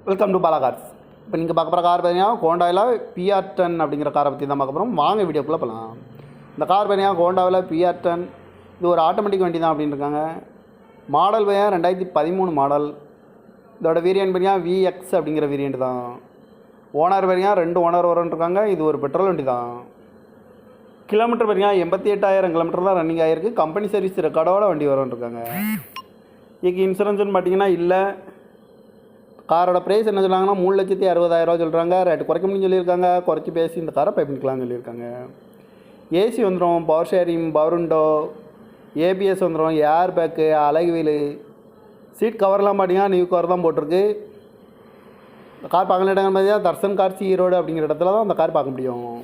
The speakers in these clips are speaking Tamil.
Welcome to Bala cars. இப்போ நீங்கள் பார்க்க போகிற கார் பார்த்தீங்கன்னா ஹோண்டாவில் PR10 அப்படிங்கிற காரை பற்றி தான் பார்க்க போகிறோம். வாங்க வீடியோக்குள்ளே போகலாம். இந்த கார் பார்த்தீங்கன்னா ஹோண்டாவில் PR10 இது ஒரு ஆட்டோமேட்டிக் வண்டி தான் அப்படின்னு இருக்காங்க. மாடல் பார்த்தீங்கன்னா 2013 மாடல். இதோட வேரியன்ட் பார்த்தீங்கன்னா VX அப்படிங்கிற வேரியன்ட் தான். ஓனர் பார்த்தீங்கன்னா 2 ஓனர் வரும்னு இருக்காங்க. இது ஒரு பெட்ரோல் வண்டி தான். கிலோமீட்டர் பார்த்தீங்கன்னா 88,000 கிலோமீட்டர் தான் ரன்னிங் ஆகிருக்கு. கம்பெனி சர்வீஸ் ரெக்கார்டோட வண்டி வரும்னு இருக்காங்க. இதுக்கு இன்சூரன்ஸ்னு பார்த்தீங்கன்னா இல்லை. காரோட ப்ரைஸ் என்ன சொல்கிறாங்கன்னா 3,60,000 சொல்கிறாங்க. ரேட்டு குறைக்க முடியும்னு சொல்லியிருக்காங்க. குறைச்சி பேசி இந்த காரை பை பண்ணிக்கலாம்னு சொல்லியிருக்காங்க. ஏசி வந்துடும், power sharing, power window, ABS வந்துடும், ஏர் பேக்கு, அழகு வீலு, சீட் கவர்லாம் பார்த்தீங்கன்னா நியூ கவர் தான் போட்டிருக்கு. இந்த கார் பார்க்கல இடங்கள் பார்த்தீங்கன்னா தர்சன் கார்ஸ் ஈரோடு அப்படிங்கிற இடத்துல தான் அந்த கார் பார்க்க முடியும்.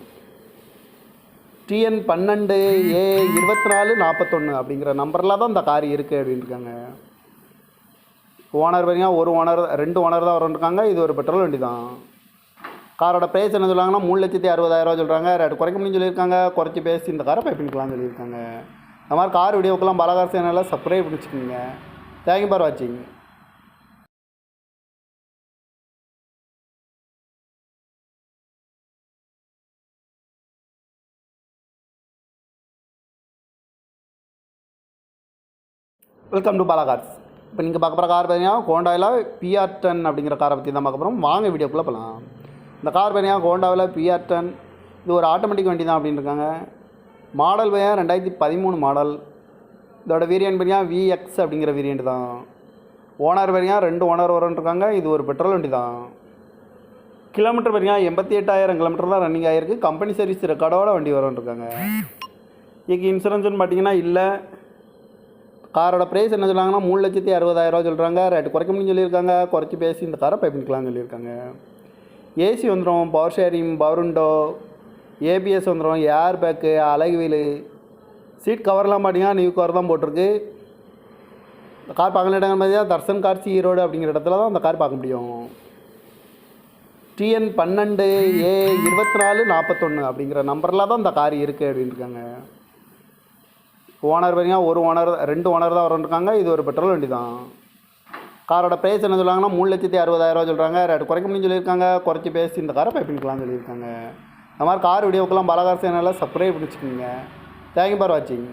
TN 12 A 2441 அப்படிங்கிற நம்பரில் தான் இந்த கார் இருக்குது அப்படின்னு இருக்காங்க. ஓனர் பார்த்தீங்கன்னா 2 ஓனர் தான் வரும்னு. இது ஒரு பெட்ரோல் வண்டி தான். காரோட ப்ரைஸ் என்ன சொல்கிறாங்கன்னா 3,60,000 சொல்கிறாங்க. ரேட்டு குறைக்க முடியும்னு சொல்லியிருக்காங்க. குறைச்சி பேசி இந்த காரை பை பண்ணிக்கலாம்னு சொல்லியிருக்காங்க. இந்த மாதிரி கார் வீடியோக்கெல்லாம் பாலா கார்ஸ் சேனலில் சப்ஸ்கிரைப் பண்ணி வச்சுக்கோங்க. தேங்க்யூ ஃபார் வாட்சிங். Welcome to Bala cars. இப்போ நீங்கள் பார்க்க போகிற கார் பார்த்தீங்கன்னா ஹோண்டாவில் PR10 அப்படிங்கிற காரை பற்றி தான் பார்க்க போகிறோம். வாங்க வீடியோக்குள்ளே போகலாம். இந்த கார் பார்த்தீங்கன்னா ஹோண்டாவில் PR10 இது ஒரு ஆட்டோமேட்டிக் வண்டி தான் அப்படின்னு இருக்காங்க. மாடல் பார்த்தீங்கன்னா 2013 மாடல். இதோட வேரியன்ட் பார்த்தீங்கன்னா VX அப்படிங்கிற வேரியன்ட் தான். ஓனர் பார்த்தீங்கன்னா 2 ஓனர் வரும்னு இருக்காங்க. இது ஒரு பெட்ரோல் வண்டி தான். கிலோமீட்டர் பார்த்தீங்கன்னா 88,000 கிலோமீட்டர் தான் ரன்னிங் ஆகிருக்கு. கம்பெனி சர்வீஸ் ரெக்கார்டோட வண்டி வரும்னு இருக்காங்க. இதுக்கு இன்சூரன்ஸ்னு பார்த்தீங்கன்னா இல்லை. காரோட ப்ரைஸ் என்ன சொல்கிறாங்கன்னா 3,60,000 சொல்கிறாங்க. ரேட்டு குறைக்க முடியும்னு சொல்லியிருக்காங்க. குறைச்சி பேசி இந்த காரை பை பண்ணிக்கலாம்னு சொல்லியிருக்காங்க. ஏசி வந்துடும், power sharing, power window, ABS வந்துடும், ஏர் பேக்கு, அழகு வீலு, சீட் கவர்லாம் பார்த்தீங்கன்னா நியூ கவர் தான் போட்டிருக்கு. இந்த கார் பார்க்கல இடங்கள் பார்த்தீங்கன்னா தர்சன் கார்ஸ் ஈரோடு அப்படிங்கிற இடத்துல தான் அந்த கார் பார்க்க முடியும். TN 12 A 2441 அப்படிங்கிற நம்பரில் தான் இந்த கார் இருக்குது அப்படின்னு இருக்காங்க. ஓனர் பார்த்தீங்கன்னா 2 ஓனர் தான் வரும்னு. இது ஒரு பெட்ரோல் வண்டி தான். காரோட ப்ரைஸ் என்ன சொல்கிறாங்கன்னா 3,60,000 சொல்கிறாங்க. ரேட்டு குறைக்க முடியும்னு சொல்லியிருக்காங்க. குறைச்சி பேசி இந்த காரை பை பண்ணிக்கலாம்னு சொல்லியிருக்காங்க. இந்த மாதிரி கார் வீடியோக்கெல்லாம் பாலா கார்ஸ் சேனலில் சப்ஸ்கிரைப் பண்ணி வச்சுக்கோங்க. தேங்க்யூ ஃபார் வாட்சிங்.